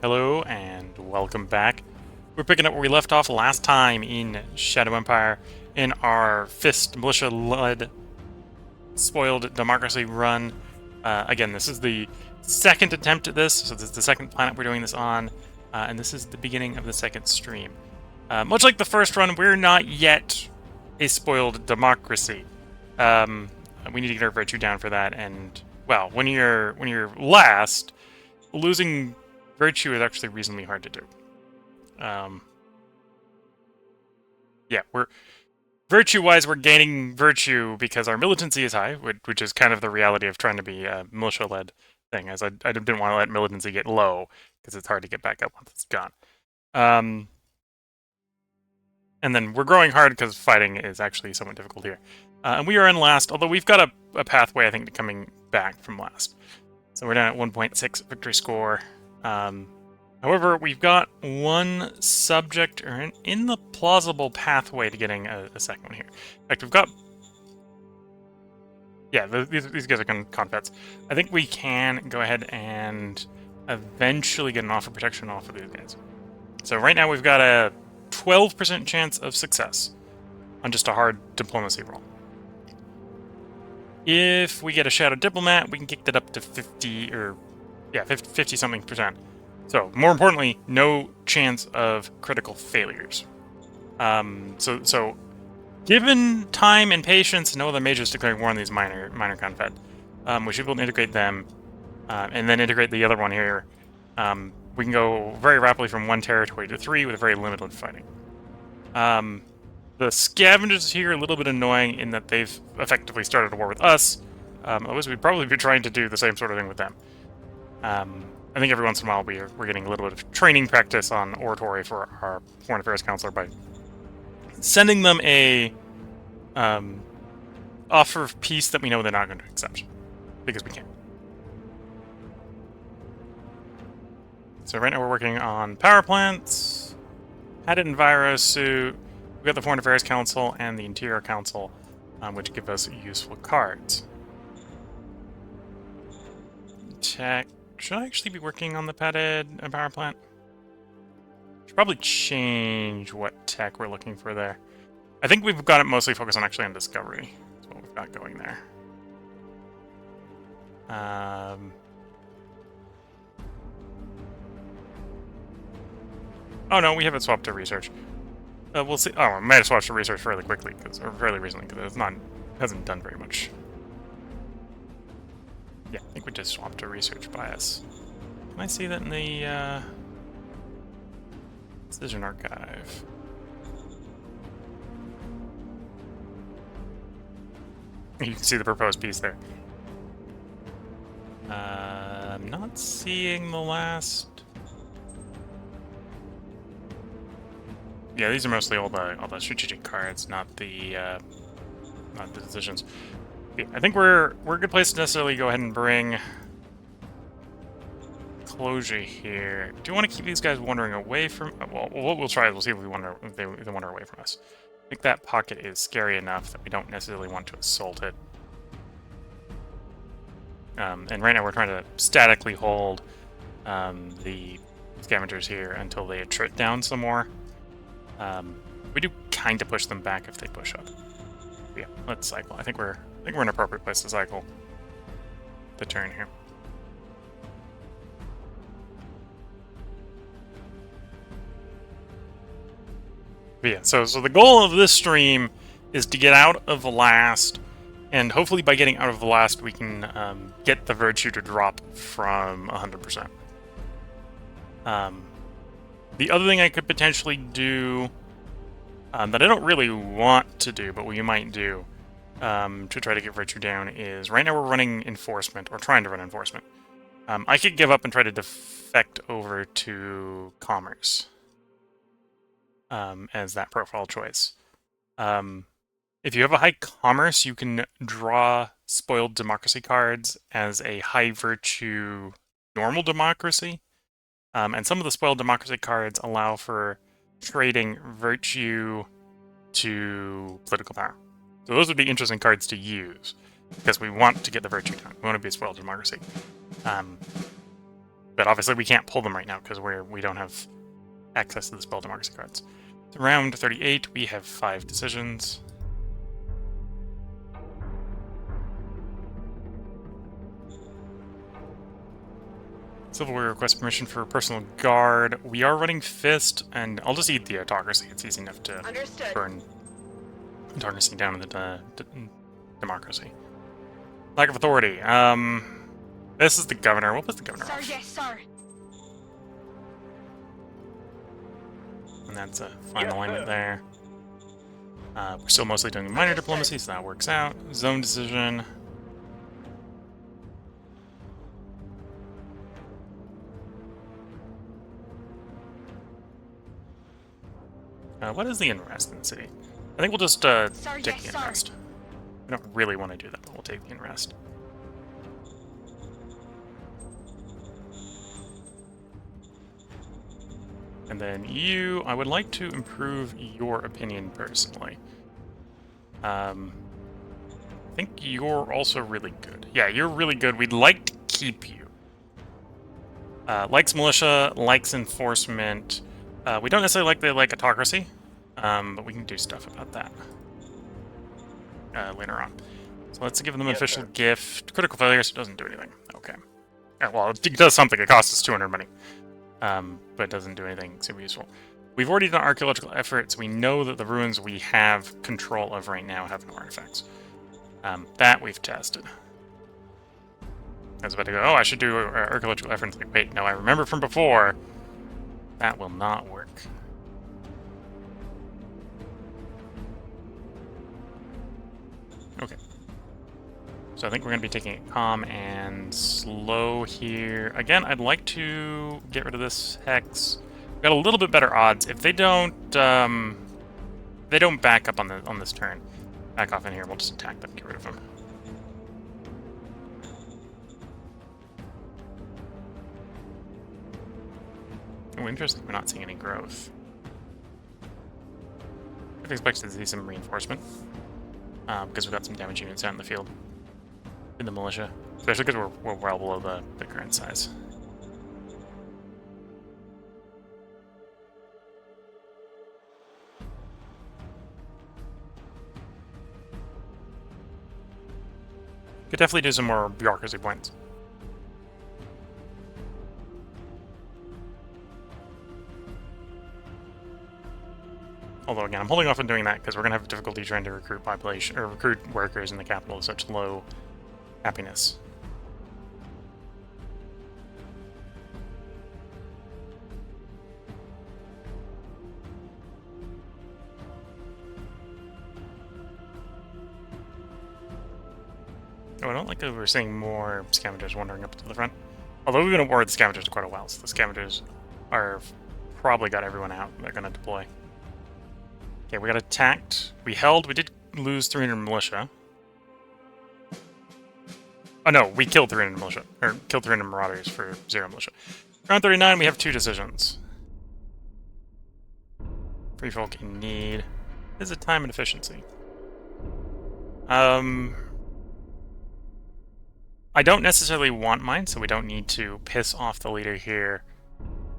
Hello and welcome back. We're picking up where we left off last time in Shadow Empire in our Fist-Militia-led spoiled democracy run. Again, this is the second attempt at this, so this is the second planet we're doing this on, and this is the beginning of the second stream. Much like the first run, we're not yet a spoiled democracy. We need to get our virtue down for that, and well, when you're last, losing virtue is actually reasonably hard to do. Yeah, we're virtue-wise, we're gaining virtue because our militancy is high, which is kind of the reality of trying to be a militia-led thing. As I didn't want to let militancy get low because it's hard to get back up once it's gone. And then we're growing hard because fighting is actually somewhat difficult here. And we are in last, although we've got a pathway, I think, to coming back from last. So we're down at 1.6 victory score. However, we've got one subject or in the plausible pathway to getting a second one here. In fact, we've got... Yeah, these guys are confeds. I think we can go ahead and eventually get an offer protection off of these guys. So right now we've got a 12% chance of success on just a hard diplomacy roll. If we get a Shadow Diplomat, we can kick that up to 50 or... Yeah, 50-something percent. So, more importantly, no chance of critical failures. So given time and patience, no other majors declaring war on these minor confed, we should be able to integrate them, and then integrate the other one here. We can go very rapidly from 1 territory to 3 with very limited fighting. The scavengers here are a little bit annoying in that they've effectively started a war with us. Otherwise, we'd probably be trying to do the same sort of thing with them. I think every once in a while we're getting a little bit of training practice on oratory for our Foreign Affairs Counselor by sending them a offer of peace that we know they're not going to accept, because we can. So right now we're working on power plants, padded enviro suit. We've got the Foreign Affairs Council and the Interior Council, which give us useful cards. Tech. Should I actually be working on the padded power plant? Should probably change what tech we're looking for there. I think we've got it mostly focused on actually on discovery. That's what we've got going there. Oh no, we have it swapped to research. We'll see. Oh, I might have switched to research fairly quickly, or fairly recently, because hasn't done very much. Yeah, I think we just swapped to research bias. Can I see that in the decision archive? You can see the proposed piece there. I'm not seeing the last. Yeah, these are mostly all the strategic cards, not the decisions. Yeah, I think we're a good place to necessarily go ahead and bring closure here. Do you want to keep these guys wandering away from? Well, what we'll try is we'll see if they wander away from us. I think that pocket is scary enough that we don't necessarily want to assault it. And right now we're trying to statically hold the scavengers here until they attrit down some more. We do kind of push them back if they push up. But yeah, let's cycle. I think we're in an appropriate place to cycle the turn here. But yeah, so the goal of this stream is to get out of the last, and hopefully by getting out of the last we can get the virtue to drop from 100%. The other thing I could potentially do, that I don't really want to do, but we might do, to try to get virtue down is, right now we're running enforcement, or trying to run enforcement. I could give up and try to defect over to commerce as that profile choice. If you have a high commerce, you can draw spoiled democracy cards as a high virtue normal democracy. And some of the spoiled democracy cards allow for trading virtue to political power. So those would be interesting cards to use, because we want to get the virtue down. We want to be a spoiled democracy. But obviously we can't pull them right now because we don't have access to the spell democracy cards. So round 38, we have 5 decisions. Civil War requests permission for personal guard. We are running Fist, and I'll just eat the autocracy. It's easy enough to burn autocracy down in the democracy. Lack of authority. This is the governor. What was the governor? Sir, yes, sir. And that's a fine alignment there. We're still mostly doing minor diplomacy, so that works out. Zone decision. What is the unrest in the city? I think we'll just take the unrest. We don't really want to do that, but we'll take the unrest. And then you, I would like to improve your opinion personally. I think you're also really good. Yeah, you're really good. We'd like to keep you. Likes militia, likes enforcement. We don't necessarily like autocracy, but we can do stuff about that later on. So let's give them an official gift. Critical failure, so it doesn't do anything. Okay. Well, it does something. It costs us 200 money. But it doesn't do anything super useful. We've already done archaeological efforts. We know that the ruins we have control of right now have no artifacts. That we've tested. I was about to go, oh, I should do archaeological efforts. Like, wait, no, I remember from before. That will not work. Okay. So I think we're going to be taking it calm and slow here. Again, I'd like to get rid of this hex. We've got a little bit better odds. If they don't back up on this turn, back off in here, we'll just attack them, get rid of them. Oh, interesting. We're not seeing any growth. I've expected to see some reinforcement because we've got some damage units out in the field. In the militia, especially because we're well below the current size. Could definitely do some more bureaucracy points. Although again, I'm holding off on doing that because we're gonna have difficulty trying to recruit population or recruit workers in the capital with such low happiness. Oh, I don't like that we're seeing more scavengers wandering up to the front. Although we've been at war with the scavengers for quite a while, so the scavengers are probably got everyone out. They're gonna deploy. Okay, we got attacked. We held. We did lose 300 militia. Oh no, we killed 300 militia. Or killed 300 marauders for 0 militia. Round 39, we have 2 decisions. Free folk in need. Is it time and efficiency? I don't necessarily want mine, so we don't need to piss off the leader here.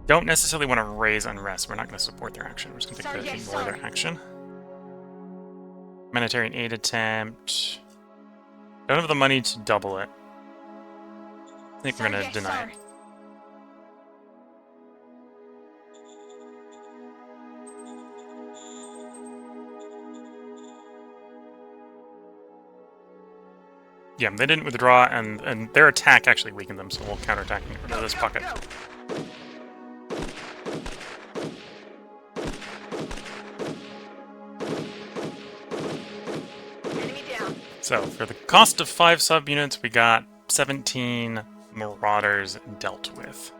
Don't necessarily want to raise unrest. We're not going to support their action. We're just going to ignore their action. Humanitarian aid attempt. Don't have the money to double it. I think we're going to deny it. Yeah, they didn't withdraw, and their attack actually weakened them, so we'll counterattack and get rid of this pocket. So, for the cost of 5 subunits, we got 17 marauders dealt with.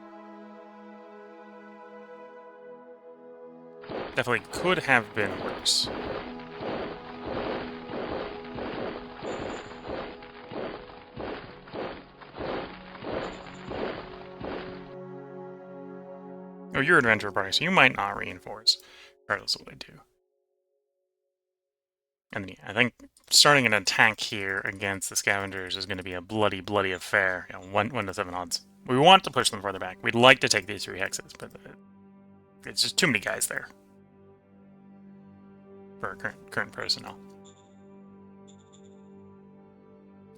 Definitely could have been worse. Oh, you're adventure party, so you might not reinforce, regardless of what I do. And then, yeah, I think starting an attack here against the scavengers is going to be a bloody, bloody affair. You know, 1 to 7 odds. We want to push them further back. We'd like to take these 3 hexes, but it's just too many guys there for our current personnel.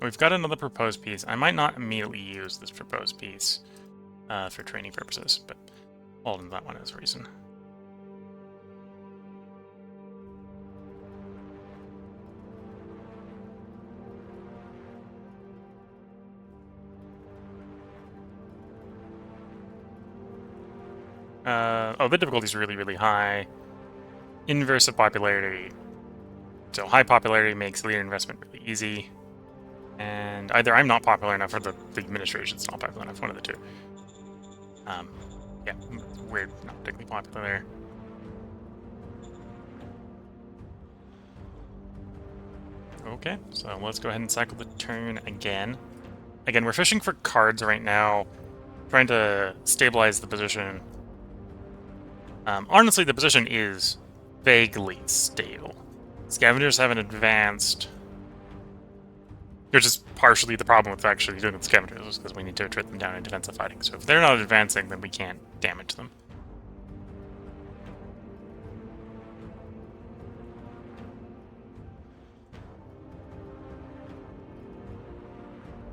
We've got another proposed piece. I might not immediately use this proposed piece for training purposes, but hold on that one as a reason. Oh, the difficulty is really, really high. Inverse of popularity. So high popularity makes leader investment really easy. And either I'm not popular enough or the administration's not popular enough, one of the two. Yeah, we're not particularly popular there. Okay, so let's go ahead and cycle the turn again. Again, we're fishing for cards right now, trying to stabilize the position. Honestly, the position is vaguely stable. Scavengers haven't advanced. Which is partially the problem with actually doing the scavengers, because we need to attrit them down in defensive fighting. So if they're not advancing, then we can't damage them.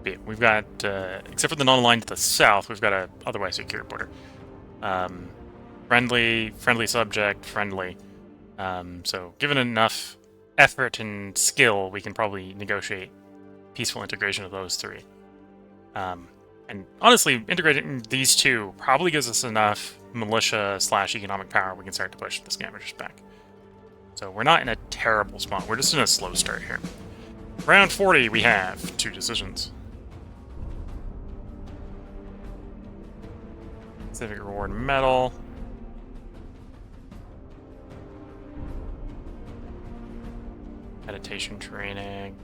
But yeah, we've got, except for the non-aligned to the south, we've got a otherwise secure border. Friendly subject, friendly. So given enough effort and skill, we can probably negotiate peaceful integration of those 3. And honestly, integrating these 2 probably gives us enough militia/economic power we can start to push the scavengers back. So we're not in a terrible spot. We're just in a slow start here. Round 40, we have 2 decisions. Civic Reward Medal. Meditation training.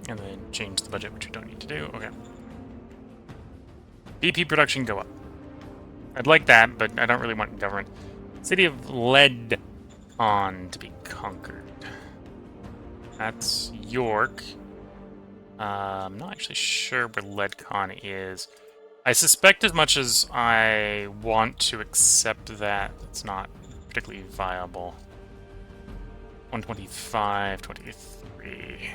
And then change the budget, which we don't need to do. Okay. BP production go up. I'd like that, but I don't really want government. City of Lead on to be conquered. That's York. I'm not actually sure where Leadcon is. I suspect as much as I want to accept that, it's not particularly viable. 125, 23.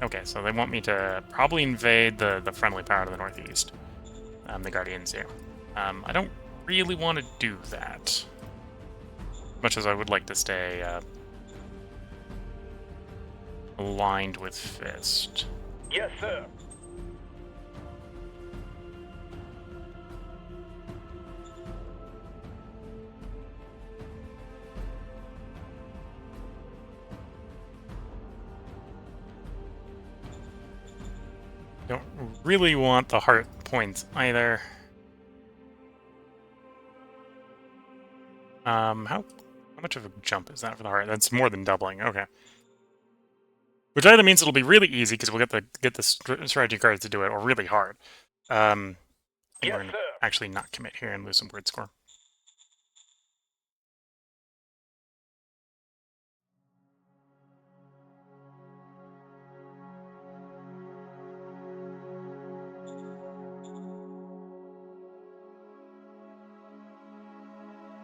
Okay, so they want me to probably invade the friendly power to the northeast. The Guardians here. I don't really want to do that. Much as I would like to stay aligned with Fist. Yes, sir. Don't really want the heart points either. How much of a jump is that for the heart? That's more than doubling. Okay. Which either means it'll be really easy because we'll get the strategy cards to do it, or really hard. I think Yes, we're gonna sir. actually not commit here and lose some word score.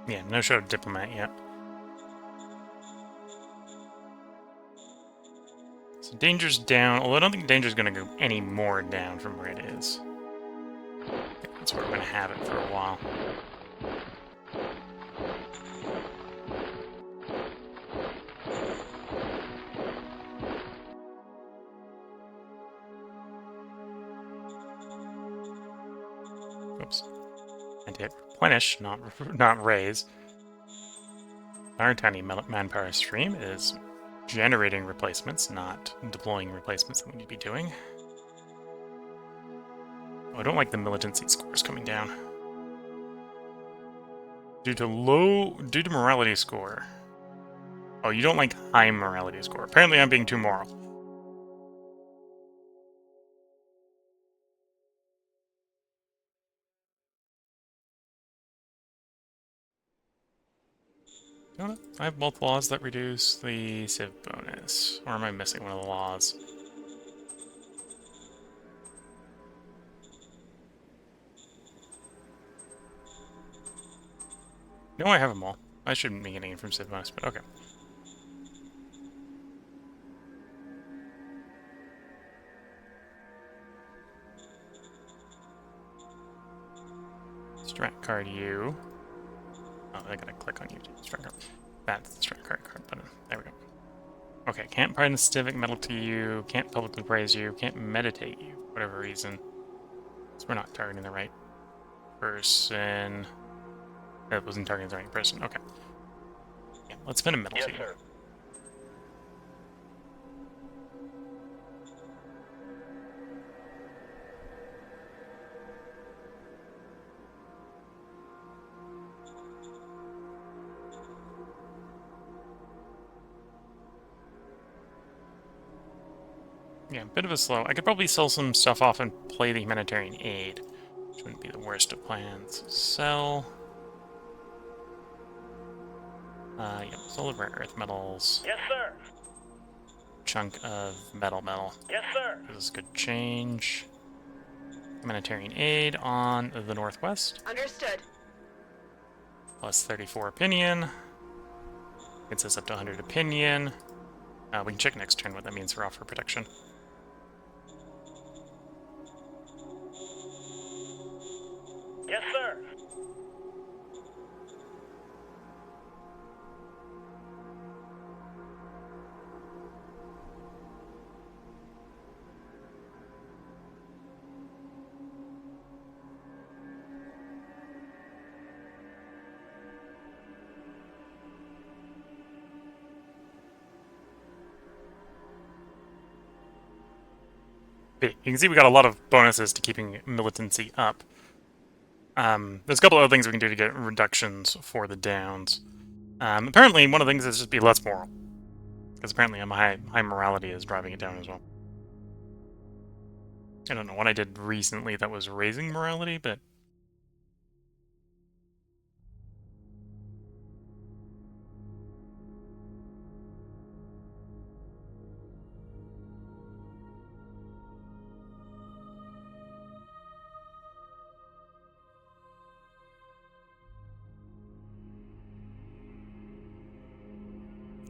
Yeah, no show of diplomat yet. So danger's down, although I don't think danger's going to go any more down from where it is. Okay, that's where we're going to have it for a while. Oops. And hit replenish, not raise. Our tiny manpower stream is generating replacements, not deploying replacements that we need to be doing. Oh, I don't like the militancy scores coming down. Due to morality score. Oh, you don't like high morality score. Apparently I'm being too moral. Don't I have both laws that reduce the civ bonus? Or am I missing one of the laws? No, I have them all. I shouldn't be getting it from civ bonus, but okay. Strat card you. Oh, I gotta click on you to strat card. That's the strat card button. There we go. Okay, can't pardon civic medal to you, can't publicly praise you, can't meditate you, for whatever reason. So we're not targeting the right person. That wasn't targeting the right person. Okay. Yeah, let's spin a medal to you. Sir. Yeah, a bit of a slow. I could probably sell some stuff off and play the humanitarian aid, which wouldn't be the worst of plans. Sell. Yep, solid rare earth metals. Yes, sir. Chunk of metal. Yes, sir. This is good change. Humanitarian aid on the northwest. Understood. Plus 34 opinion. Gets us up to 100 opinion. We can check next turn what that means for offer protection. Yes, sir. But you can see we got a lot of bonuses to keeping militancy up. There's a couple other things we can do to get reductions for the downs. Apparently, one of the things is just be less moral. Because apparently high morality is driving it down as well. I don't know what I did recently that was raising morality, but...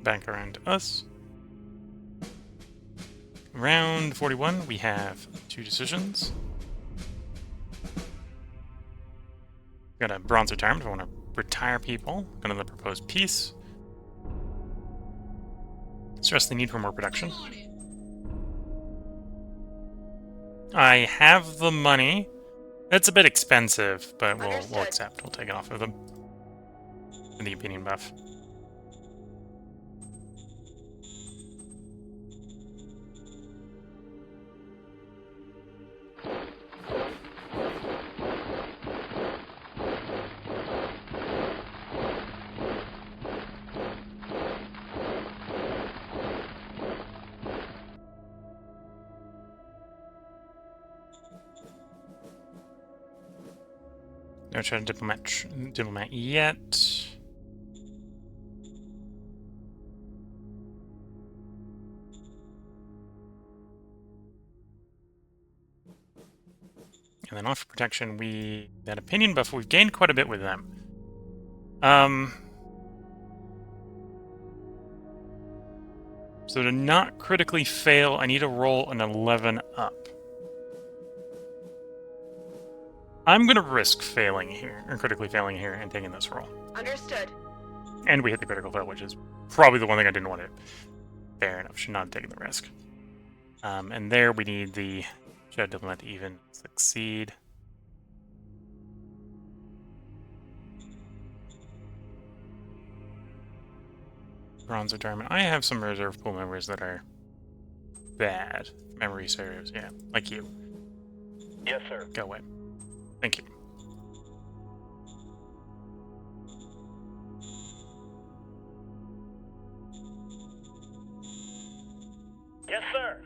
Back around to us. Round 41, we have 2 decisions. Got a bronze retirement if I want to retire people. Got another proposed peace. Stress the need for more production. I have the money. It's a bit expensive, but we'll accept. We'll take it off of them. And the opinion buff. No try to diplomat yet. And then off protection, that opinion buff, we've gained quite a bit with them. So to not critically fail, I need to roll an 11 up. I'm going to risk failing here, or critically failing here, and taking this roll. Understood. And we hit the critical fail, which is probably the one thing I didn't want to. Fair enough, should not have taken the risk. And there we need the Shadow Diplomat to even succeed. Bronze retirement. I have some reserve pool members that are bad. Memory serves, yeah, like you. Yes, sir. Go away. Thank you. Yes, sir.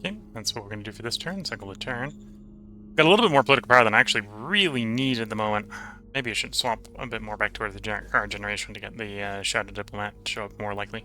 Okay, that's what we're going to do for this turn. Cycle the turn. Got a little bit more political power than I actually really need at the moment. Maybe I should swap a bit more back towards the current generation to get the Shadow Diplomat to show up more likely.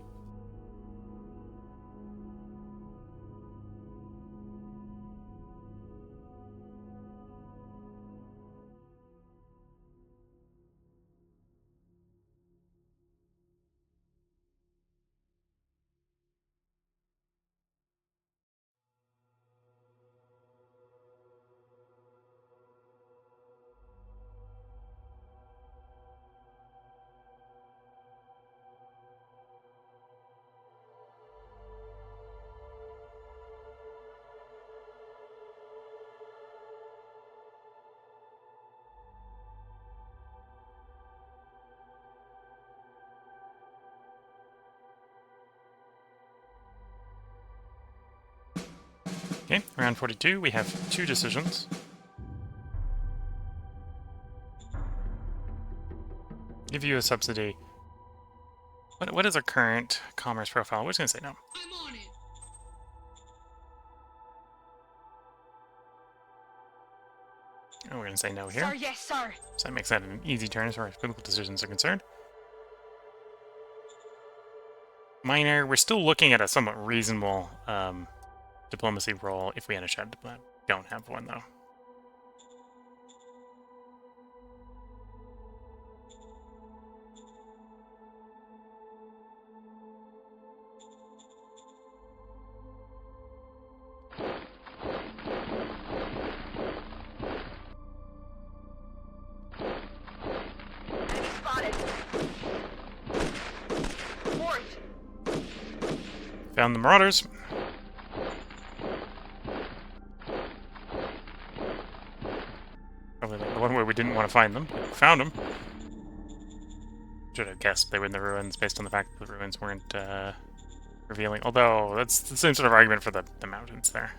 Okay, round 42, we have 2 decisions. Give you a subsidy. What is our current commerce profile? We're just going to say no. I'm on it. And we're going to say no here. Sir, yes, sir. So that makes that an easy turn as far as political decisions are concerned. Minor, we're still looking at a somewhat reasonable diplomacy roll if we had a Shadow Diplomat. Don't have one, though. Enemy spotted. Port. Found the Marauders. Probably like the one where we didn't want to find them. But we found them. Should have guessed they were in the ruins based on the fact that the ruins weren't revealing. Although, that's the same sort of argument for the mountains there.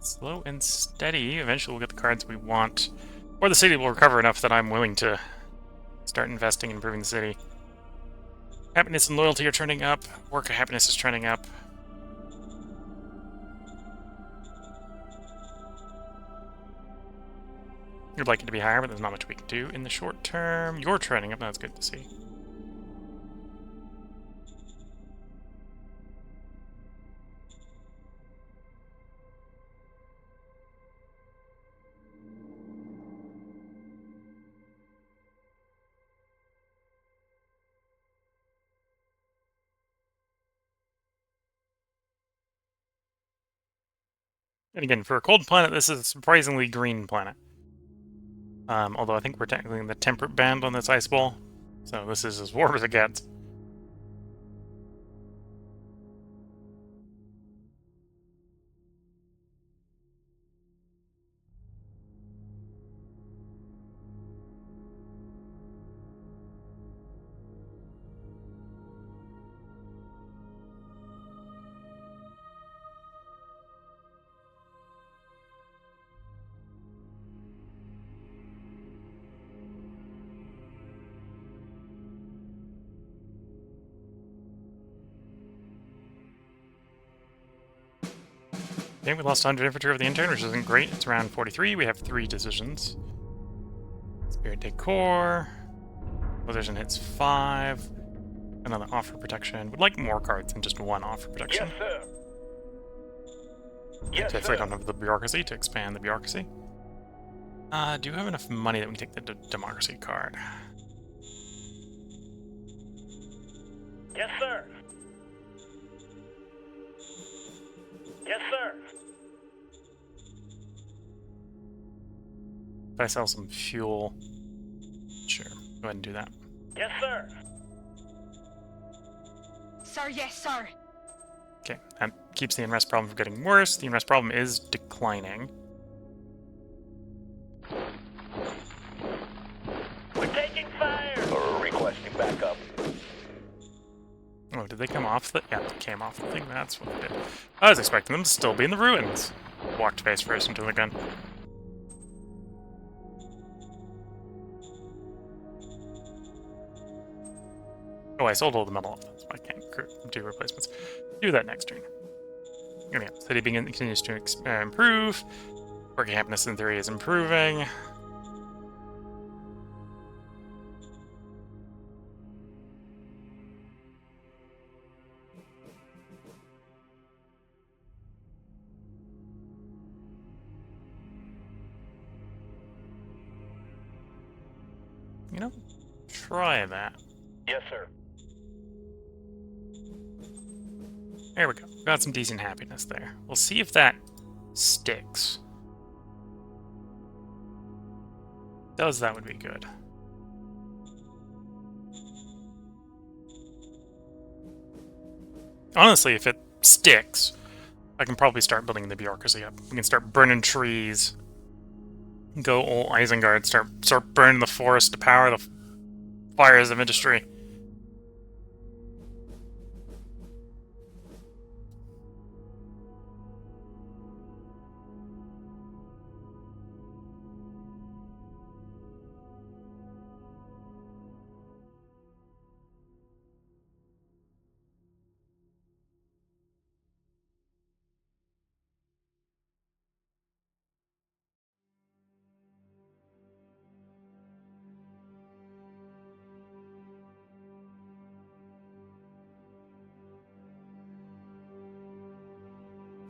Slow and steady. Eventually we'll get the cards we want. Or the city will recover enough that I'm willing to start investing in improving the city. Happiness and loyalty are trending up. Worker happiness is trending up. You'd like it to be higher, but there's not much we can do in the short term. You're trending up. That's good to see. And again, for a cold planet, this is a surprisingly green planet. Although I think we're technically in the temperate band on this ice ball, so this is as warm as it gets. Okay, we lost 100 infantry over the intern, which isn't great. It's around 43. We have 3 decisions. Spirit Decor. Position hits 5. Another offer protection. Would like more cards than just 1 offer protection. Yes, sir. Yes, If sir. I don't have the bureaucracy to expand the bureaucracy. Do you have enough money that we can take the democracy card? Yes, sir. Yes, sir. If I sell some fuel, sure, go ahead and do that. Yes, sir. Sir, yes, sir. Okay, that keeps the unrest problem from getting worse. The unrest problem is declining. We're taking fire. Requesting backup. Oh, did they come off the... Yeah, they came off the thing. That's what they did. I was expecting them to still be in the ruins. Walked face first into the gun. Oh, I sold all the metal, so I can't do replacements. Do that next turn. Okay, city continues to improve. Working happiness in theory is improving. You know, try that. Yes, sir. There we go. Got some decent happiness there. We'll see if that sticks. Does, that would be good. Honestly, if it sticks, I can probably start building the bureaucracy up. We can start burning trees. Go old Isengard, start burning the forest to power the fires of industry.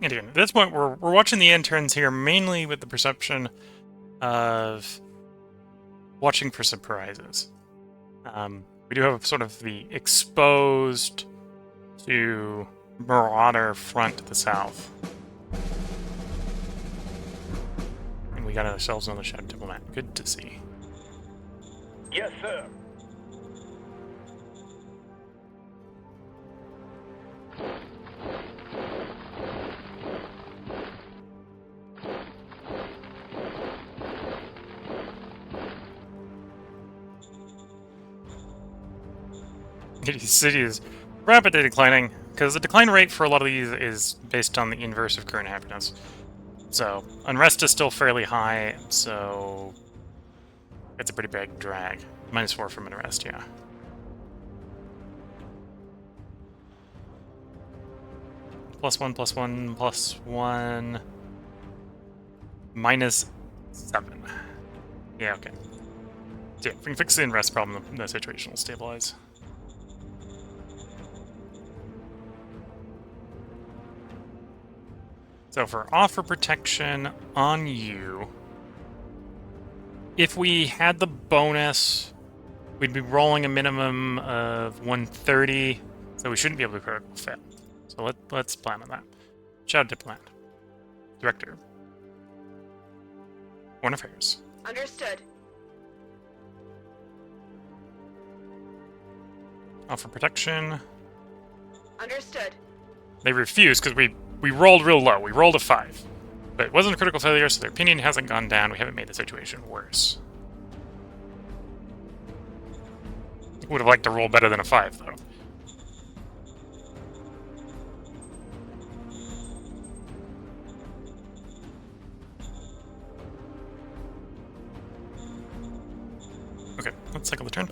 And again, at this point, we're watching the end turns here mainly with the perception of watching for surprises. We do have sort of the exposed to Marauder front to the south. And we got ourselves another Shadow Diplomat. Good to see. Yes, sir. The city is rapidly declining, because the decline rate for a lot of these is based on the inverse of current happiness. So, unrest is still fairly high, so it's a pretty big drag. -4 from unrest, yeah. +1, +1, +1. -7. Yeah, okay. So yeah, if we can fix the unrest problem, the situation will stabilize. So for offer protection on you, if we had the bonus, we'd be rolling a minimum of 130, so we shouldn't be able to critical fail. So let's plan on that. Shadow Diplomat. Director. Foreign Affairs. Understood. Offer protection. Understood. They refuse because we rolled real low. We rolled a 5. But it wasn't a critical failure, so their opinion hasn't gone down. We haven't made the situation worse. Would have liked to roll better than a 5, though. Okay, let's cycle the turn.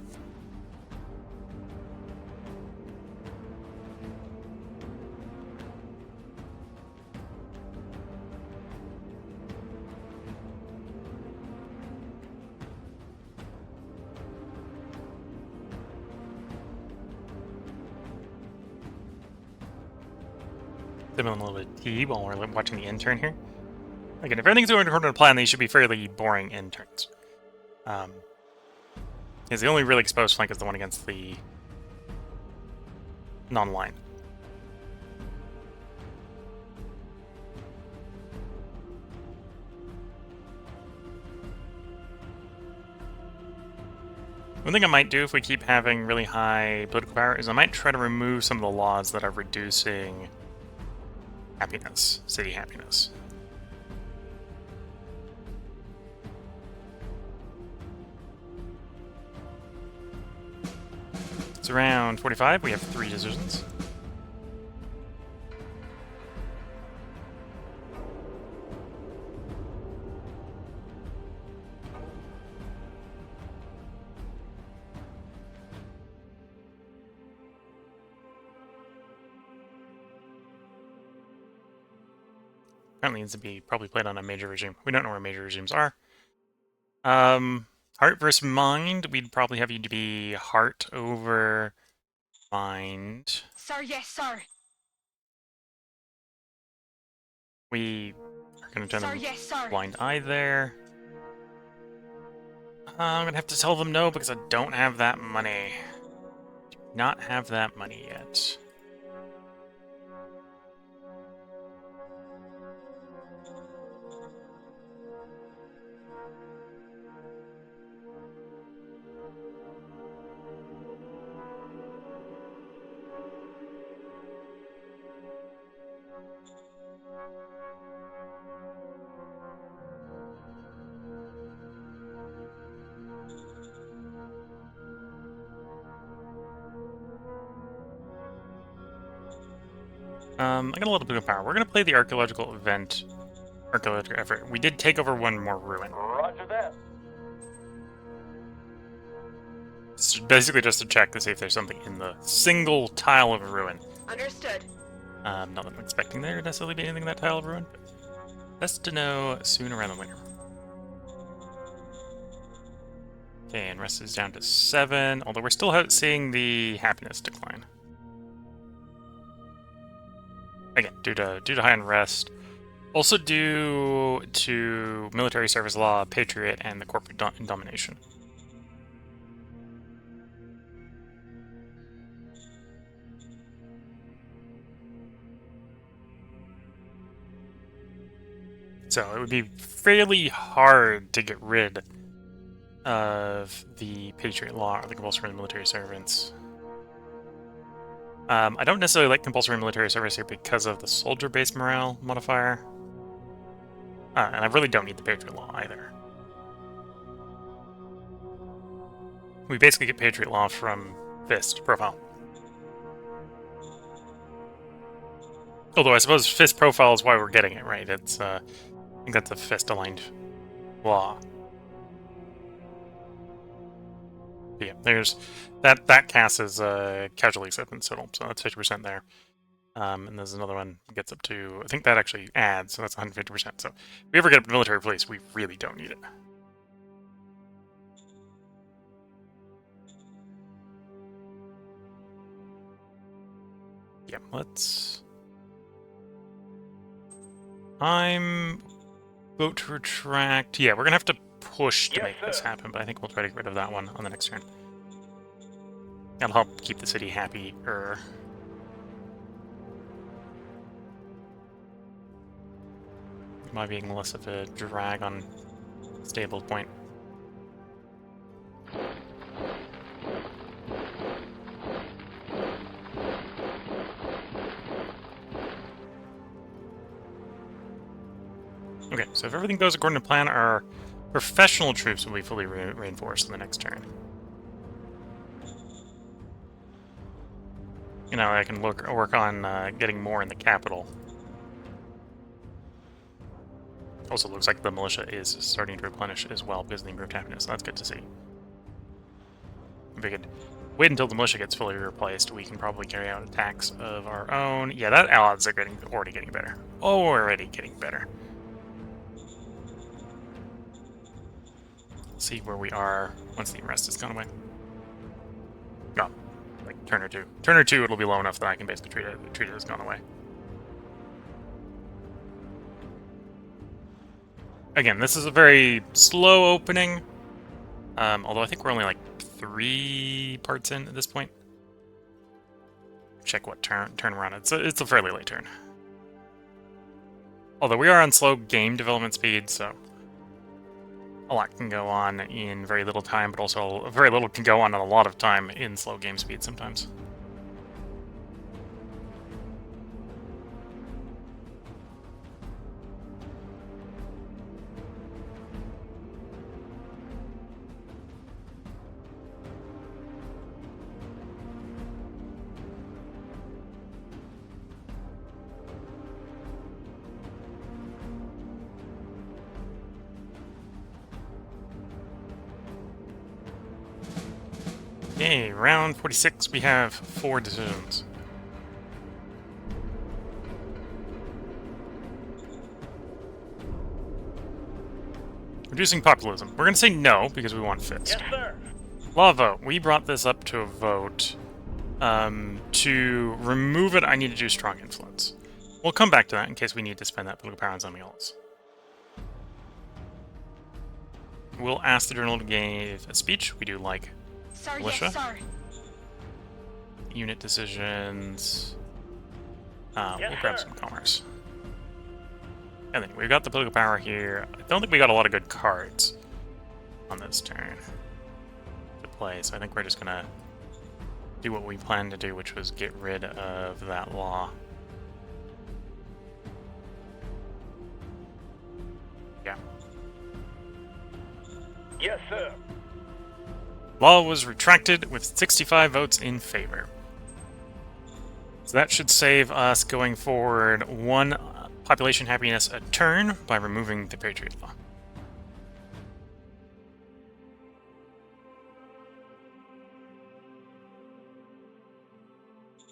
A little bit of tea while we're watching the intern here. Again, if everything's going according to plan, these should be fairly boring interns. The only really exposed flank is the one against the non-line. One thing I might do if we keep having really high political power is I might try to remove some of the laws that are reducing happiness, city happiness. It's around 45. We have 3 decisions. Apparently needs to be probably played on a major regime. We don't know where major regimes are. Heart versus mind. We'd probably have you to be heart over mind. Sir, yes, sir. We are going to turn Sir, them yes, sir. blind eye there. I'm going to have to tell them no because I don't have that money. Do not have that money yet. I got a little bit of power. We're going to play the archaeological event. Archaeological effort. We did take over one more ruin. Roger that. It's basically just to check to see if there's something in the single tile of a ruin. Understood. Not that I'm expecting there to necessarily be anything in that tile of ruin, but best to know sooner rather than later. Okay, and rest is down to 7, although we're still seeing the happiness decline. Again, due to high unrest. Also due to military service law, patriot, and the corporate domination. So it would be fairly hard to get rid of the patriot law or the compulsory military servants. I don't necessarily like compulsory military service here because of the soldier-based morale modifier. And I really don't need the Patriot Law either. We basically get Patriot Law from Fist profile. Although I suppose Fist profile is why we're getting it, right? It's, I think that's a Fist-aligned law. But yeah, there's that casts as casualty acceptance total, so that's 50% there. And there's another one that gets up to, I think that actually adds, so that's 150%. So if we ever get up to military police, we really don't need it. Yeah, let's... I'm... Vote to retract. Yeah, we're going to have to push to make this happen, but I think we'll try to get rid of that one on the next turn. That'll help keep the city happier. By being less of a drag on stable point. Okay, so if everything goes according to plan, our professional troops will be fully reinforced in the next turn. You know, I can work on getting more in the capital. Also looks like the militia is starting to replenish as well because of the improved happiness, so that's good to see. If we could wait until the militia gets fully replaced, we can probably carry out attacks of our own. Yeah, that odds are already getting better. Already getting better. Let's see where we are once the arrest has gone away. Oh, like turn or two. Turn or two, it'll be low enough that I can basically treat it as gone away. Again, this is a very slow opening, although I think we're only like 3 parts in at this point. Check what turn we're on. It's a fairly late turn. Although we are on slow game development speed, so a lot can go on in very little time, but also very little can go on in a lot of time in slow game speed sometimes. Okay, round 46, we have 4 decisions. Reducing populism. We're going to say no, because we want Fist. Yes, sir. Law vote. We brought this up to a vote. To remove it, I need to do strong influence. We'll come back to that in case we need to spend that political power on something else. We'll ask the journal to give a speech. We do like Sir, militia. yes, sir. Unit decisions. Yes, We'll grab sir. some commerce. And then we've got the political power here. I don't think we got a lot of good cards on this turn to play, so I think we're just gonna do what we planned to do, which was get rid of that law. Yeah. Yes, sir. Law was retracted with 65 votes in favor. So that should save us going forward 1 population happiness a turn by removing the Patriot Law.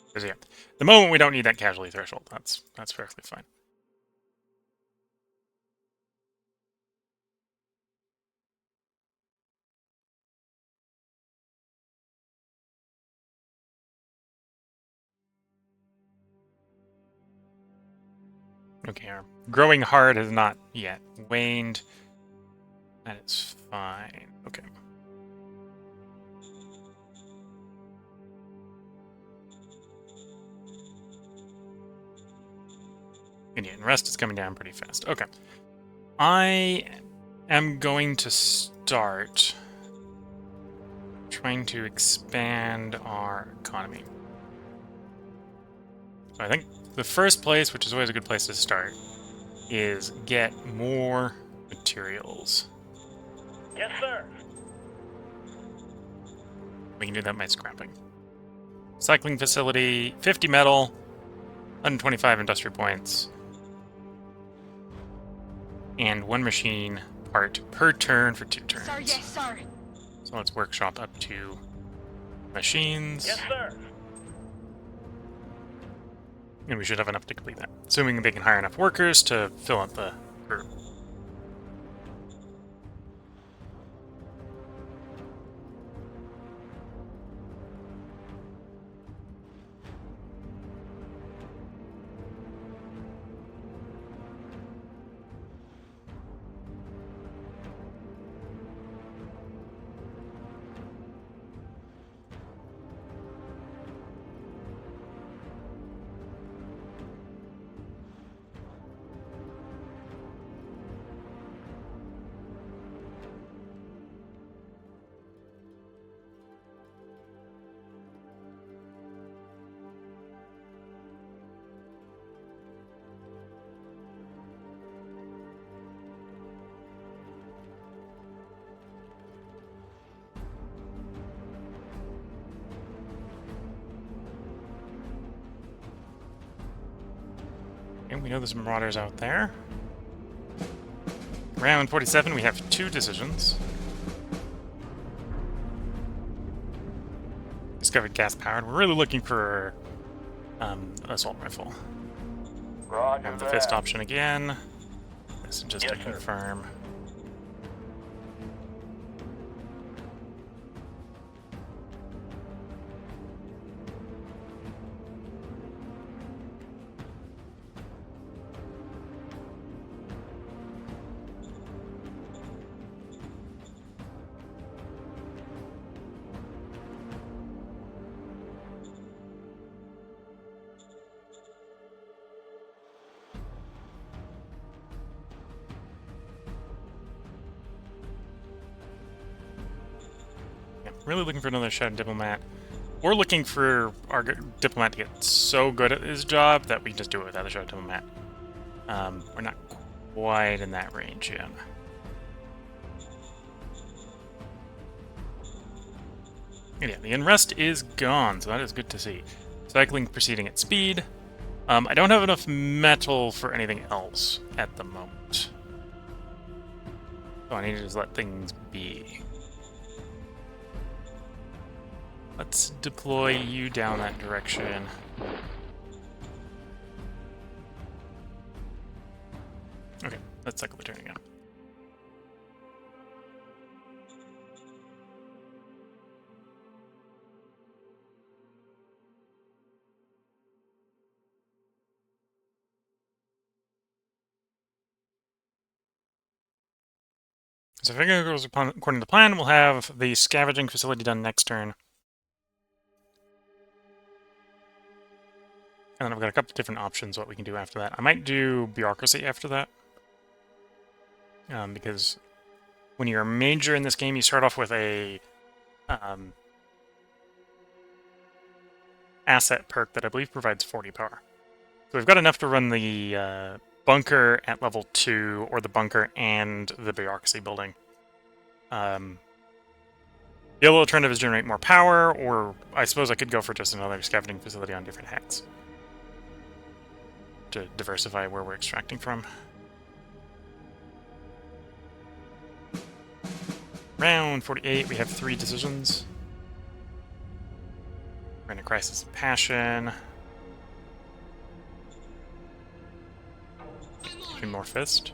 Because yeah, the moment we don't need that casualty threshold, that's perfectly fine. Okay, our growing hard has not yet waned. That is fine. Okay. Indian rest is coming down pretty fast. Okay. I am going to start trying to expand our economy. So I think the first place, which is always a good place to start, is get more materials. Yes, sir. We can do that by scrapping. Cycling facility, 50 metal, 125 industry points, and 1 machine part per turn for 2 turns. Sir, yes, sir. So let's workshop up 2 machines. Yes, sir. And we should have enough to complete that. Assuming they can hire enough workers to fill up the group. And we know there's marauders out there. Round 47, we have 2 decisions. Discovered gas powered. We're really looking for assault rifle. Roger Have the that. fist option again. This is just Yes, to sir. confirm. Yeah, really looking for another Shadow Diplomat. We're looking for our diplomat to get so good at his job that we just do it without a Shadow Diplomat. We're not quite in that range yet. And yeah, the unrest is gone, so that is good to see. Cycling proceeding at speed. I don't have enough metal for anything else at the moment. So I need to just let things be. Let's deploy you down that direction. Okay, let's cycle the turn again. So if everything goes according to plan, we'll have the scavenging facility done next turn. And then I've got a couple different options what we can do after that. I might do bureaucracy after that. Because when you're a major in this game, you start off with a asset perk that I believe provides 40 power. So we've got enough to run the bunker at level 2, or the bunker and the bureaucracy building. The other alternative is generate more power, or I suppose I could go for just another scavenging facility on different hacks to diversify where we're extracting from. Round 48, we have 3 decisions. We're in a crisis of passion. 3 more fist.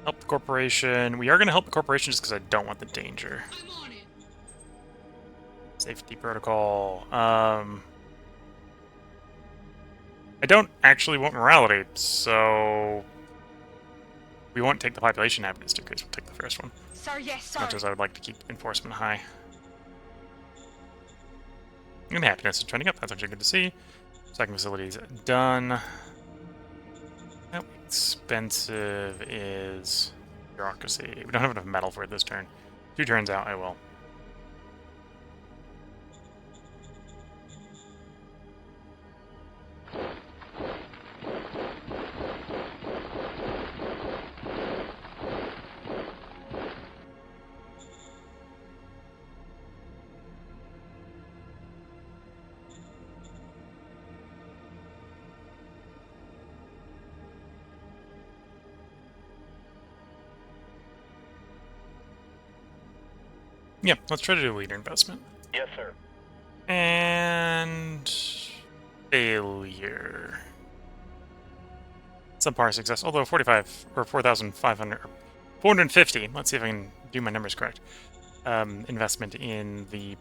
Help the corporation. We are going to help the corporation just because I don't want the danger. Safety protocol. I don't actually want morality, so we won't take the population happiness decrease. We'll take the first one. Sir, yes, As sir. much as I would like to keep enforcement high. And happiness is trending up. That's actually good to see. Second facility is done. How expensive is bureaucracy? We don't have enough metal for it this turn. 2 turns out, I will. Yeah, let's try to do a leader investment. Yes, sir. And failure. Subpar success, although 45 or 4,500 or 450. Let's see if I can do my numbers correct. Investment in the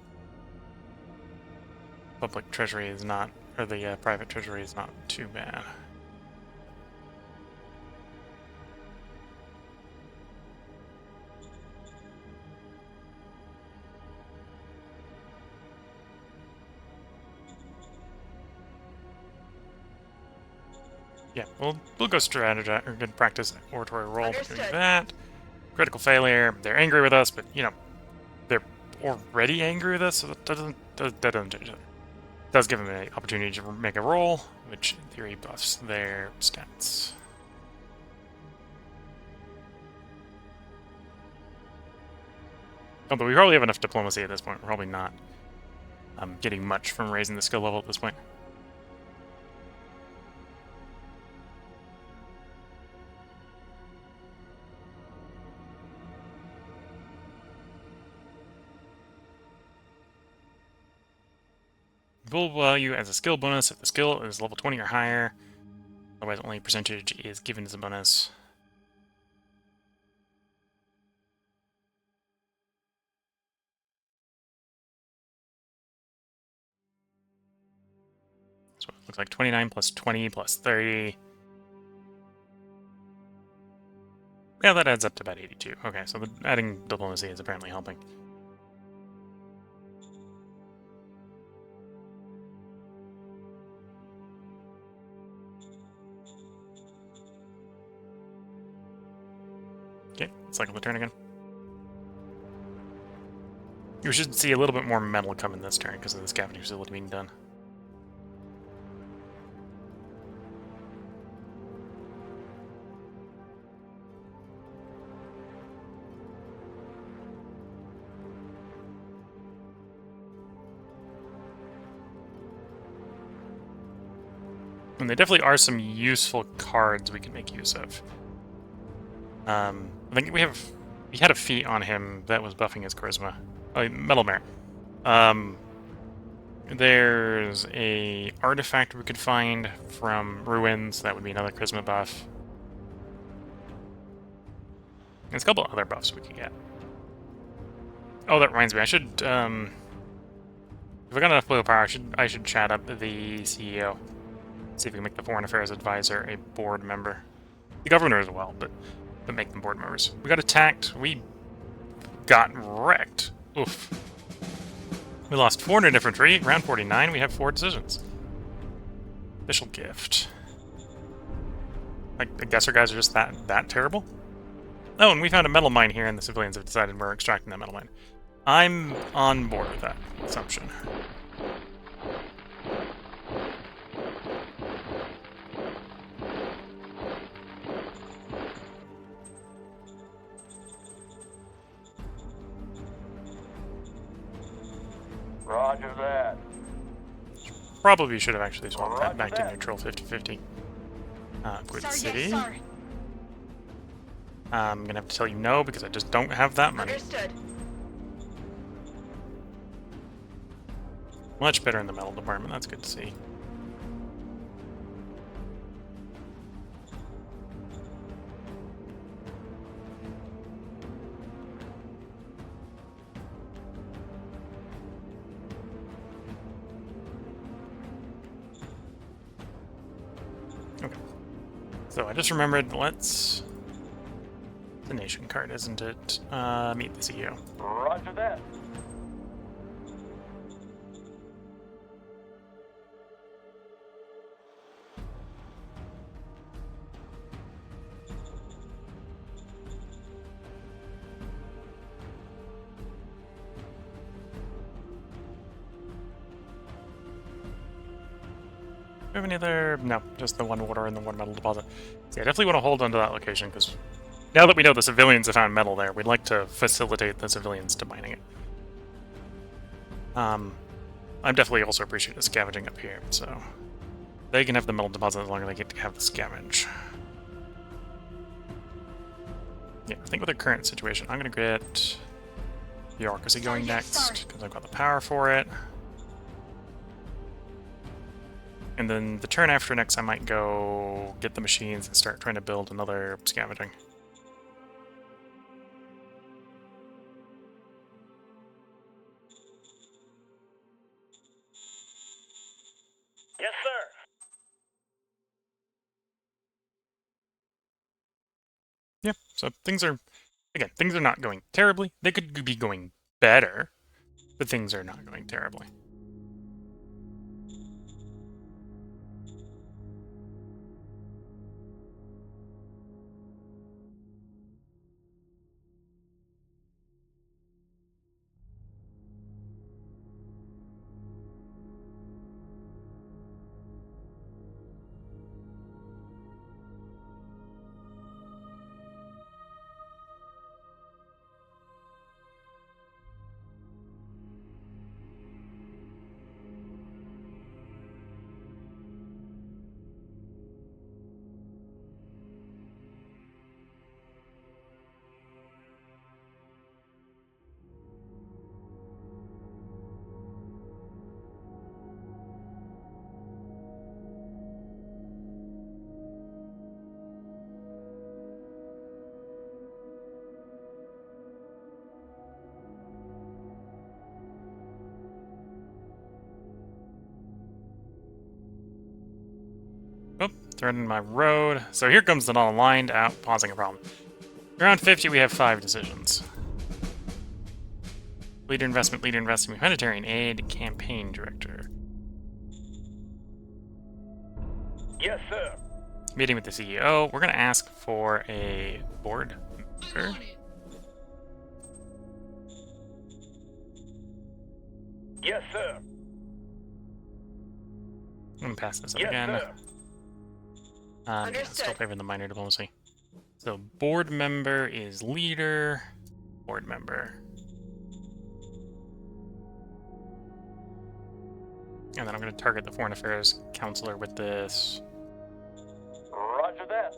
public treasury is not, or the private treasury is not too bad. Yeah, we'll go strategize or good practice oratory roll by doing Understood. that. Critical failure. They're angry with us, but you know, they're already angry with us, so that doesn't change it. It does give them an opportunity to make a roll, which in theory buffs their stats. Although we probably have enough diplomacy at this point, we're probably not getting much from raising the skill level at this point. Full value as a skill bonus if the skill is level 20 or higher. Otherwise, only percentage is given as a bonus. So it looks like 29 plus 20 plus 30. Yeah, that adds up to about 82. Okay, so adding diplomacy is apparently helping. Okay, cycle the turn again. You should see a little bit more metal coming this turn because of the scavenging facility being done. And there definitely are some useful cards we can make use of. I think we had a feat on him that was buffing his charisma. Oh, Metal Merit. There's a artifact we could find from ruins that would be another charisma buff. There's a couple other buffs we could get. Oh, that reminds me. I should if I got enough political power, I should chat up the CEO. See if we can make the Foreign Affairs Advisor a board member. The governor as well, but but make them board members. We got attacked. We got wrecked. Oof. We lost 400 infantry. Round 49, we have 4 decisions. Official gift. I guess our guys are just that terrible? Oh, and we found a metal mine here, and the civilians have decided we're extracting that metal mine. I'm on board with that assumption. Roger that. Probably should have actually swapped that back to neutral 50-50. Quit Sir, city. yes, sir. I'm gonna have to tell you no because I just don't have that money. Understood. Much better in the metal department, that's good to see. Okay. So I just remembered, let's... The nation card, isn't it? Meet the CEO. Roger that. Do we have any other? No, just the one water and the one metal deposit. So yeah, I definitely want to hold on to that location, because now that we know the civilians have found metal there, we'd like to facilitate the civilians to mining it. I'm definitely also appreciate the scavenging up here, so they can have the metal deposit as long as they get to have the scavenge. Yeah, I think with the current situation, I'm going to get bureaucracy going next, because I've got the power for it. And then the turn after next, I might go get the machines and start trying to build another scavenging. Yes, sir. Yeah, so things are, again, things are not going terribly. They could be going better, but things are not going terribly. Oh, threading my road. So here comes the non-aligned out, pausing a problem. Around 50, we have 5 decisions. Leader investment, humanitarian aid, campaign director. Yes, sir. Meeting with the CEO. We're going to ask for a board member. Yes, sir. I'm going to pass this up Yes, again. sir. Yeah, Understood. still favoring the minor diplomacy. So board member is leader. Board member. And then I'm going to target the foreign affairs counselor with this. Roger that.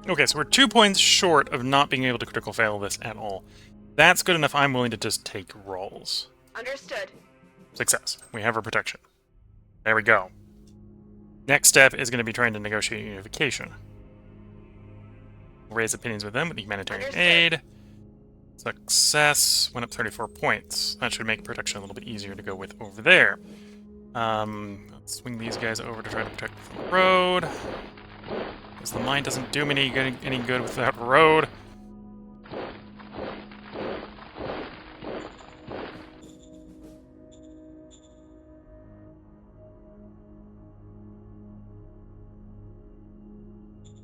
Okay, so we're 2 points short of not being able to critical fail this at all. That's good enough. I'm willing to just take rolls. Understood. Success. We have our protection. There we go. Next step is going to be trying to negotiate unification. Raise opinions with them with humanitarian Understood. aid. Success. Went up 34 points. That should make protection a little bit easier to go with over there. Let's swing these guys over to try to protect the road. Because the mine doesn't do me any good without road.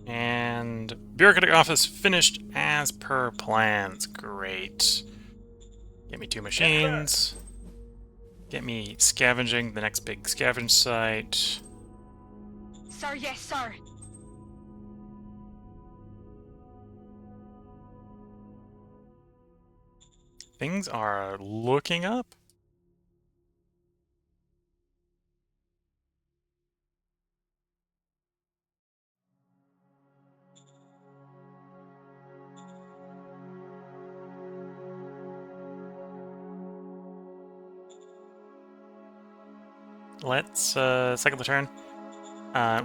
And bureaucratic office finished as per plans. Great. Get me 2 machines. Get me scavenging the next big scavenge site. Sir, yes, sir. Things are looking up. Let's cycle the turn.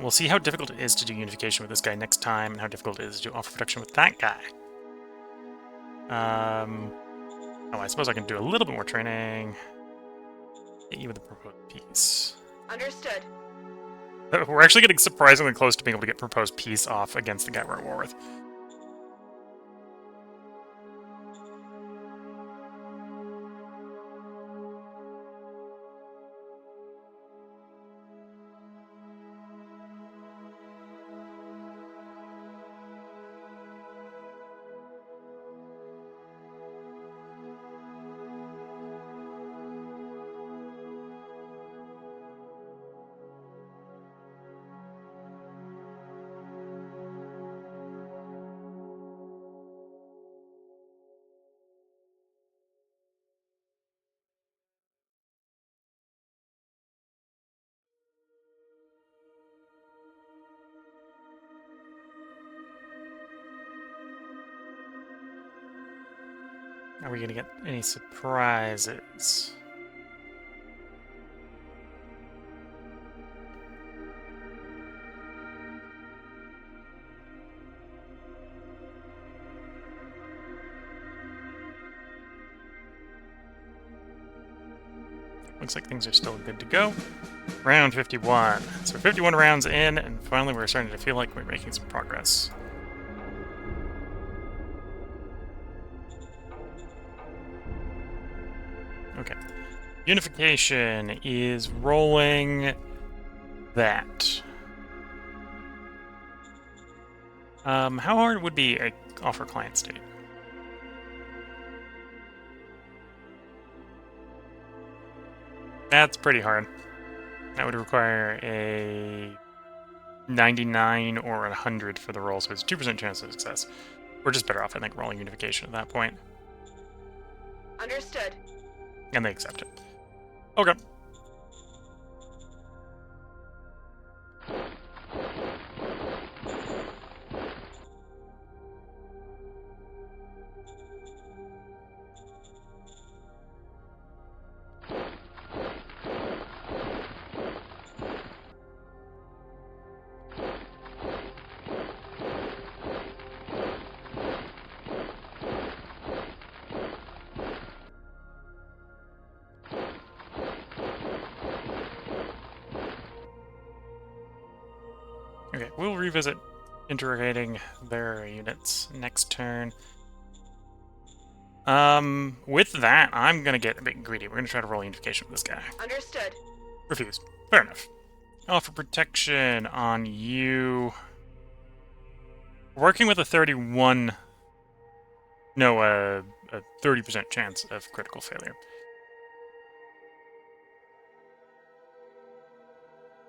We'll see how difficult it is to do unification with this guy next time, and how difficult it is to do offer protection with that guy. Oh, I suppose I can do a little bit more training. Hit you with the proposed peace. Understood. We're actually getting surprisingly close to being able to get proposed peace off against the guy we're at war with. Are we going to get any surprises? Looks like things are still good to go. Round 51. So 51 rounds in, and finally we're starting to feel like we're making some progress. Okay. Unification is rolling that. How hard would be a offer client state? That's pretty hard. That would require a 99 or 100 for the roll, so it's a 2% chance of success. We're just better off, I think, rolling unification at that point. Understood. And they accept it. Okay. Okay, we'll revisit interrogating their units next turn. With that, I'm gonna get a bit greedy. We're gonna try to roll unification with this guy. Understood. Refuse. Fair enough. Offer protection on you. Working with a 31... No, a 30% chance of critical failure.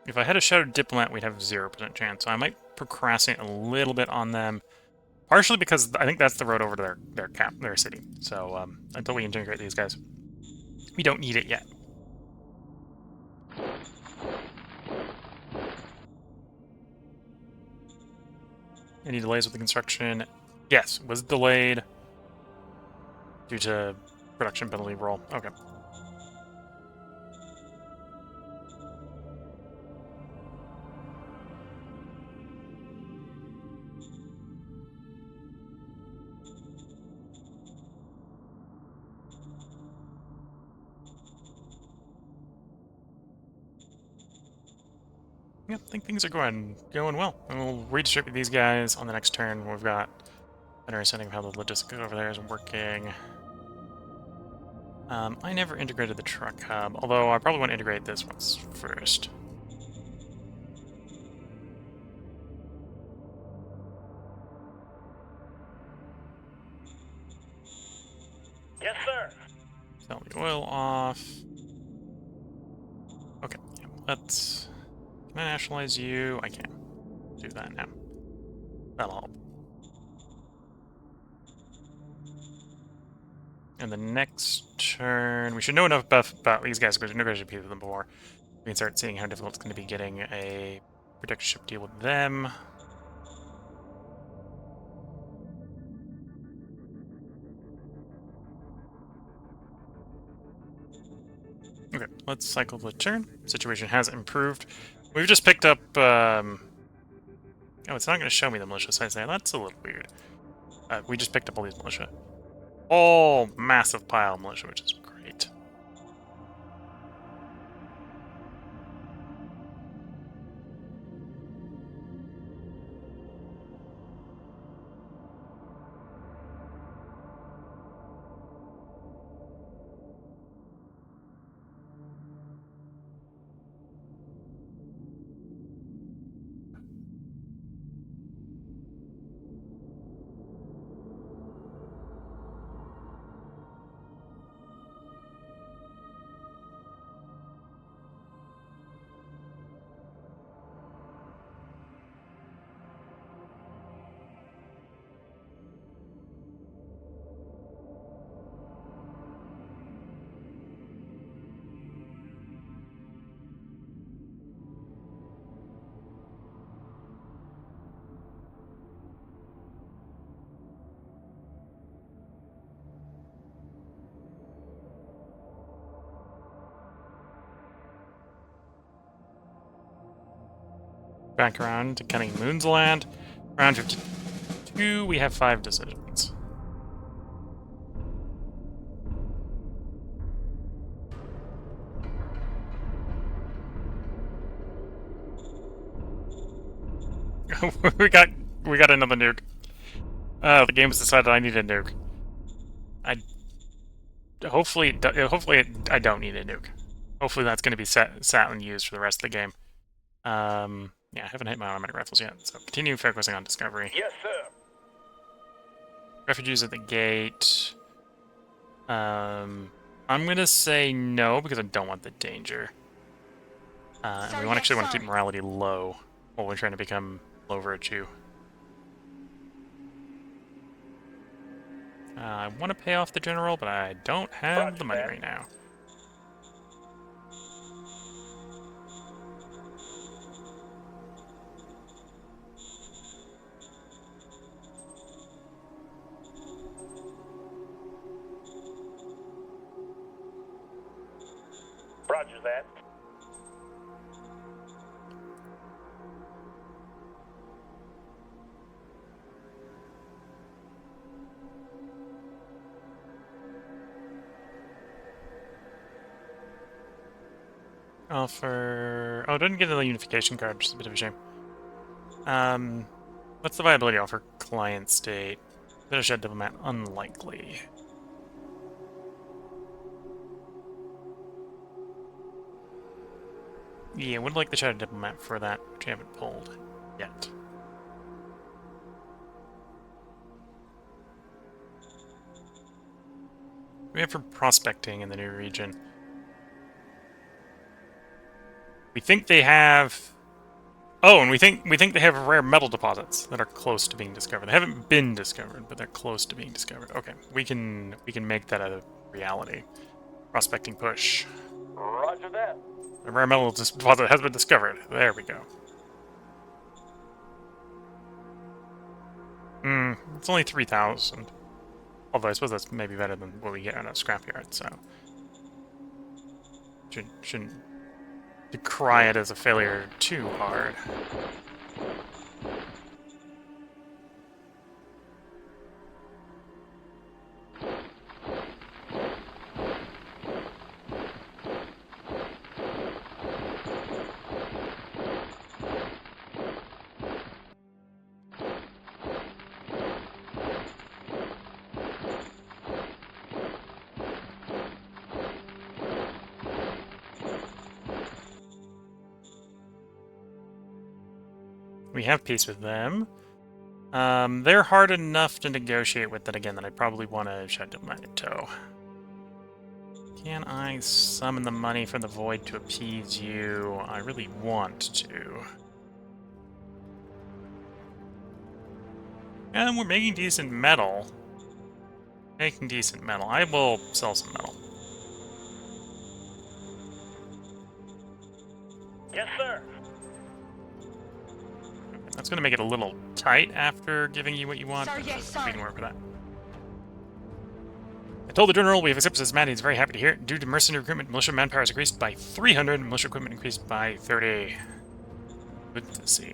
If I had a Shadowed Diplomat, we'd have 0% chance, so I might procrastinate a little bit on them. Partially because I think that's the road over to their city. So, until we integrate these guys, we don't need it yet. Any delays with the construction? Yes, was delayed due to production penalty roll. Okay. Yeah, I think things are going well. And we'll redistribute these guys on the next turn. We've got better understanding of how the logistics over there is working. I never integrated the truck hub, although I probably want to integrate this one first. Yes, sir. Sell the oil off. Okay, yeah, let's... Can I nationalize you? I can. Do that now. That'll help. And the next turn, we should know enough about these guys because we've negotiated with them before. We can start seeing how difficult it's going to be getting a protection ship deal with them. Okay, let's cycle the turn. Situation has improved. We've just picked up... Oh, it's not going to show me the militia size there. That's a little weird. We just picked up all these militia. All massive pile of militia, which is great. Back around to Cunning Moon's Land. Round 52, we have 5 decisions. we got another nuke. The game has decided I need a nuke. Hopefully I don't need a nuke. Hopefully that's going to be sat and used for the rest of the game. Yeah, I haven't hit my automatic rifles yet, so continue focusing on discovery. Yes, sir. Refugees at the gate. I'm gonna say no because I don't want the danger. And we actually want to keep morality low while we're trying to become low virtue. I want to pay off the general, but I don't have the money right now. Roger that. Offer... Oh, didn't get the unification card, which is a bit of a shame. What's the viability offer? Client state. British Shed Diplomat, unlikely. Yeah, would like the Shadow Diplomat for that, which I haven't pulled yet. We have for prospecting in the new region. We think they have... Oh, and we think they have rare metal deposits that are close to being discovered. They haven't been discovered, but they're close to being discovered. Okay, we can make that a reality. Prospecting push. Roger that. A rare metal deposit has been discovered. There we go. It's only 3,000. Although I suppose that's maybe better than what we get out of scrapyard, so... Shouldn't decry it as a failure too hard. We have peace with them. They're hard enough to negotiate with, then again, that I probably want to shut my toe. Can I summon the money from the void to appease you? I really want to. And we're making decent metal. Making decent metal. I will sell some metal. Yes, sir. That's going to make it a little tight after giving you what you want. Sir, yes, sir. We can work with that. I told the general we have accepted his mandate. He's very happy to hear it. Due to mercenary recruitment, militia manpower has increased by 300, militia equipment increased by 30. Good to see.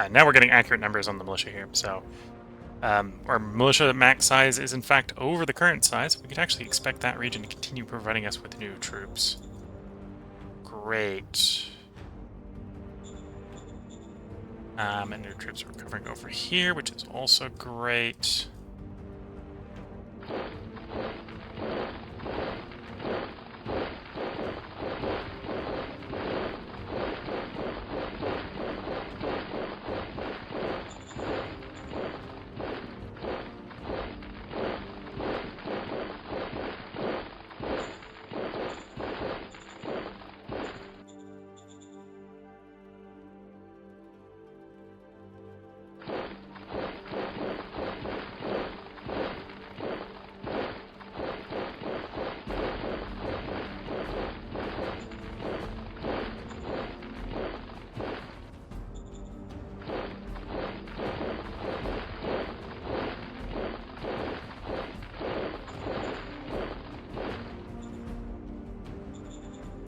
Now we're getting accurate numbers on the militia here, so our militia max size is in fact over the current size. We could actually expect that region to continue providing us with new troops. Great. And new troops are covering over here, which is also great.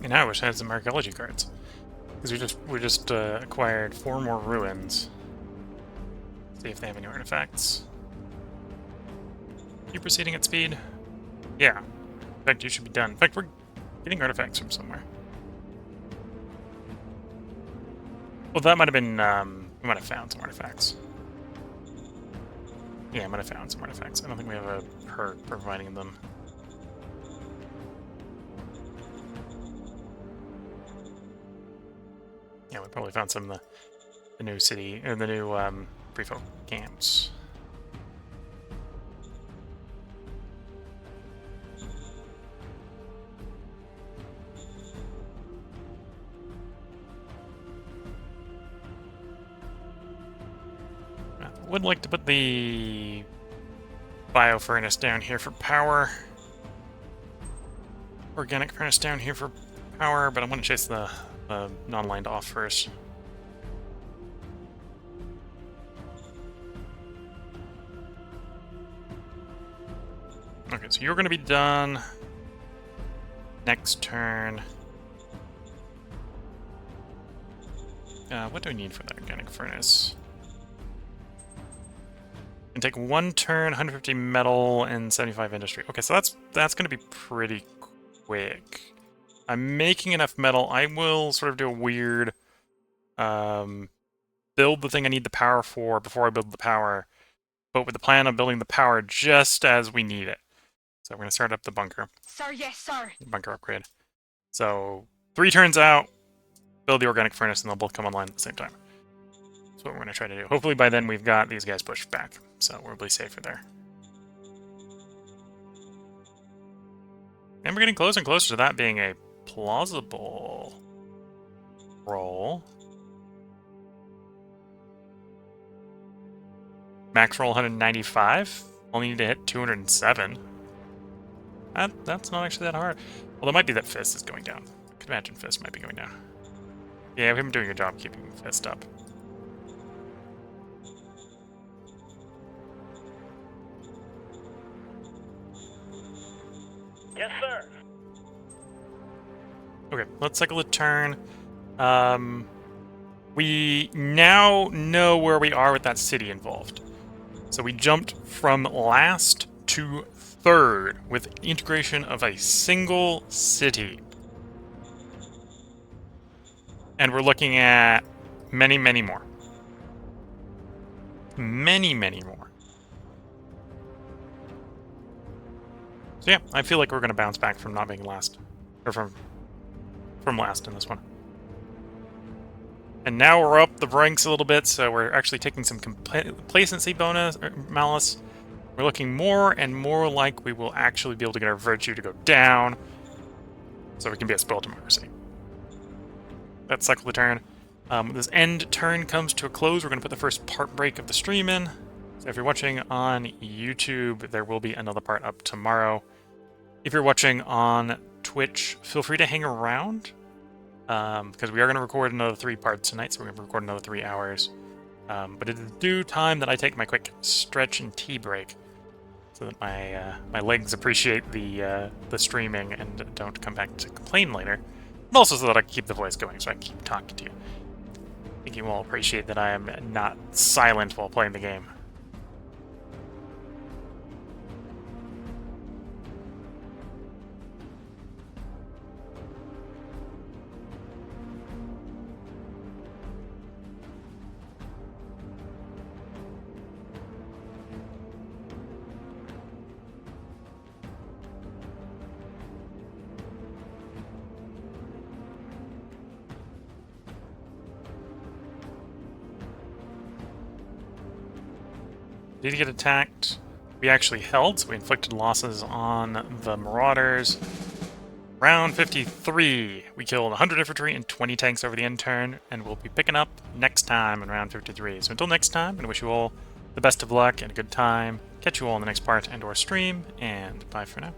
And I wish I had some archaeology cards, because we just acquired 4 more ruins. See if they have any artifacts. You proceeding at speed? Yeah. In fact, you should be done. In fact, we're getting artifacts from somewhere. Well, that might have been. We might have found some artifacts. Yeah, I might have found some artifacts. I don't think we have a perk providing them. Yeah, we probably found some of the new city, or the new prefab camps. I would like to put the bio furnace down here for power. Organic furnace down here for power, but I want to chase the non-lined off first. Okay, so you're going to be done next turn. What do we need for that organic furnace? And take 1 turn, 150 metal, and 75 industry. Okay, so that's going to be pretty quick. I'm making enough metal. I will sort of do a weird build the thing I need the power for before I build the power, but with the plan of building the power just as we need it. So we're going to start up the bunker. Sir, yes, sir. Bunker upgrade. So 3 turns out, build the organic furnace, and they'll both come online at the same time. That's what we're going to try to do. Hopefully by then we've got these guys pushed back, so we'll be safer there. And we're getting closer and closer to that being a plausible roll. Max roll 195. Only need to hit 207. That's not actually that hard. Well, it might be that Fist is going down. I could imagine Fist might be going down. Yeah, we've been doing a job keeping Fist up. Yes, sir. Okay, let's cycle a turn. We now know where we are with that city involved. So we jumped from last to third with integration of a single city. And we're looking at many, many more. Many, many more. So yeah, I feel like we're going to bounce back from not being last. Or from last in this one. And now we're up the ranks a little bit, so we're actually taking some complacency bonus, or malice. We're looking more and more like we will actually be able to get our virtue to go down, so we can be a spoiled democracy. That's cycle the turn. This end turn comes to a close. We're going to put the first part break of the stream in. So if you're watching on YouTube, there will be another part up tomorrow. If you're watching on Twitch, feel free to hang around, because we are going to record another 3 parts tonight, so we're going to record another 3 hours. But it is due time that I take my quick stretch and tea break, so that my legs appreciate the streaming and don't come back to complain later. And also so that I can keep the voice going, so I can keep talking to you. I think you all appreciate that I am not silent while playing the game. Did get attacked. We actually held, so we inflicted losses on the Marauders. Round 53. We killed 100 infantry and 20 tanks over the end turn, and we'll be picking up next time in round 53. So until next time, I wish you all the best of luck and a good time. Catch you all in the next part and/or stream, and bye for now.